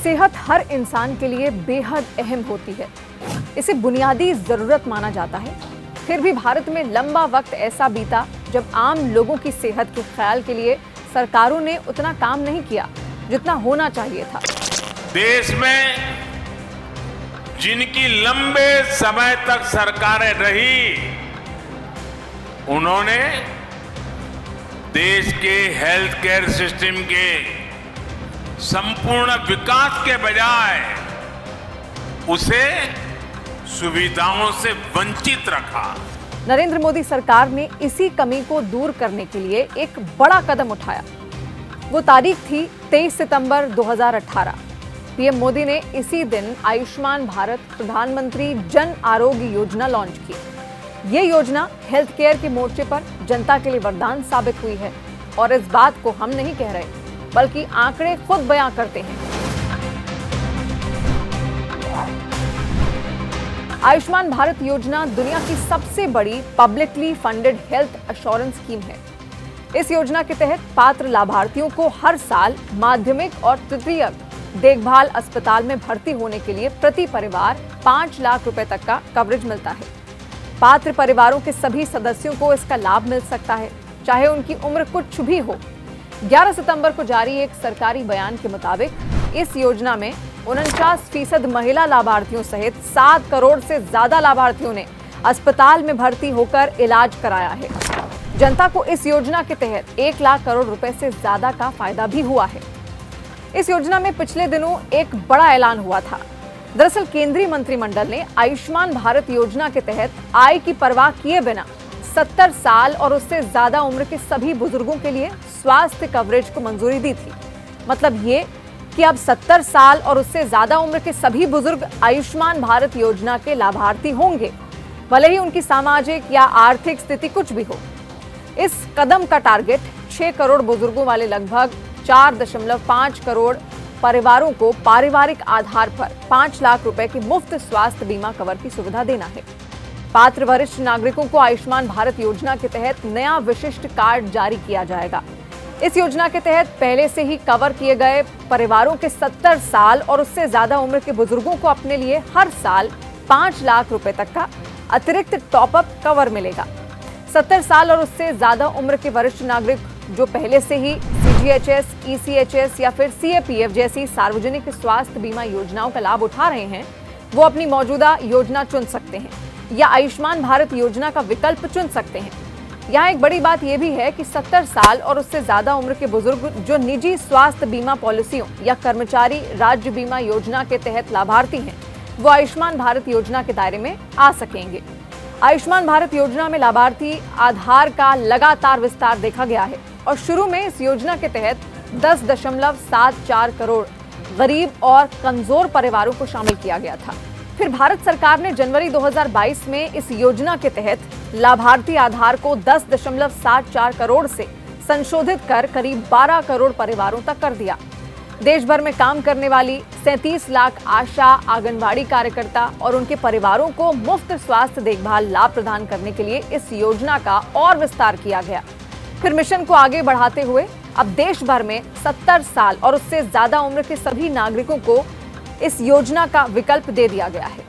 सेहत हर इंसान के लिए बेहद अहम होती है। इसे बुनियादी जरूरत माना जाता है। फिर भी भारत में लंबा वक्त ऐसा बीता जब आम लोगों की सेहत के ख्याल के लिए सरकारों ने उतना काम नहीं किया जितना होना चाहिए था। देश में जिनकी लंबे समय तक सरकारें रही, उन्होंने देश के हेल्थ केयर सिस्टम के संपूर्ण विकास के बजाय उसे सुविधाओं से वंचित रखा। नरेंद्र मोदी सरकार ने इसी कमी को दूर करने के लिए एक बड़ा कदम उठाया। वो तारीख थी 23 सितंबर 2018। पीएम मोदी ने इसी दिन आयुष्मान भारत प्रधानमंत्री जन आरोग्य योजना लॉन्च की। ये योजना हेल्थ केयर के मोर्चे पर जनता के लिए वरदान साबित हुई है और इस बात को हम नहीं कह रहे, बल्कि आंकड़े खुद बयां करते हैं। आयुष्मान भारत योजना दुनिया की सबसे बड़ी publicly funded health assurance scheme है। इस योजना के तहत पात्र लाभार्थियों को हर साल माध्यमिक और तृतीयक देखभाल अस्पताल में भर्ती होने के लिए प्रति परिवार 5 लाख रुपए तक का कवरेज मिलता है। पात्र परिवारों के सभी सदस्यों को इसका लाभ मिल सकता है, चाहे उनकी उम्र कुछ भी हो। 11 सितंबर को जारी एक सरकारी बयान के मुताबिक इस योजना में 49% महिला लाभार्थियों सहित 7 करोड़ से ज्यादा लाभार्थियों ने अस्पताल में भर्ती होकर इलाज कराया है। जनता को इस योजना के तहत 1 लाख करोड़ रुपए से ज्यादा का फायदा भी हुआ है। इस योजना में पिछले दिनों एक बड़ा ऐलान हुआ था। दरअसल केंद्रीय मंत्रिमंडल ने आयुष्मान भारत योजना के तहत आय की परवाह किए बिना 70 साल और उससे ज्यादा उम्र के सभी बुजुर्गों के लिए स्वास्थ्य कवरेज को मंजूरी दी थी। मतलब ये कि अब 70 साल और उससे ज्यादा उम्र के सभी बुजुर्ग आयुष्मान भारत योजना के लाभार्थी होंगे, भले ही उनकी सामाजिक या आर्थिक स्थिति कुछ भी हो। इस कदम का टारगेट 6 करोड़ बुजुर्गों वाले लगभग 4.5 करोड़ परिवारों को पारिवारिक आधार पर 5 लाख रुपए के मुफ्त स्वास्थ्य बीमा कवर की सुविधा देना है। पात्र वरिष्ठ नागरिकों को आयुष्मान भारत योजना के तहत नया विशिष्ट कार्ड जारी किया जाएगा। इस योजना के तहत पहले से ही कवर किए गए परिवारों के 70 साल और उससे ज्यादा उम्र के बुजुर्गों को अपने लिए हर साल 5 लाख रुपए तक का अतिरिक्त टॉपअप कवर मिलेगा। 70 साल और उससे ज्यादा उम्र के वरिष्ठ नागरिक जो पहले से ही CGHS, ECHS या फिर CAPF जैसी सार्वजनिक स्वास्थ्य बीमा योजनाओं का लाभ उठा रहे हैं, वो अपनी मौजूदा योजना चुन सकते हैं या आयुष्मान भारत योजना का विकल्प चुन सकते हैं। यहाँ एक बड़ी बात यह भी है कि 70 साल और उससे ज्यादा उम्र के बुजुर्ग जो निजी स्वास्थ्य बीमा पॉलिसियों या कर्मचारी राज्य बीमा योजना के तहत लाभार्थी हैं, वो आयुष्मान भारत योजना के दायरे में आ सकेंगे। आयुष्मान भारत योजना में लाभार्थी आधार का लगातार विस्तार देखा गया है और शुरू में इस योजना के तहत 10.74 करोड़ गरीब और कमजोर परिवारों को शामिल किया गया था। फिर भारत सरकार ने जनवरी 2022 में इस योजना के तहत लाभार्थी आधार को 10.74 करोड़ से संशोधित कर करीब 12 करोड़ परिवारों तक कर दिया। देश भर में काम करने वाली 37 लाख आशा, आंगनबाड़ी कार्यकर्ता और उनके परिवारों को मुफ्त स्वास्थ्य देखभाल लाभ प्रदान करने के लिए इस योजना का और विस्तार किया गया। फिर मिशन को आगे बढ़ाते हुए अब देश भर में 70 साल और उससे ज्यादा उम्र के सभी नागरिकों को इस योजना का विकल्प दे दिया गया है।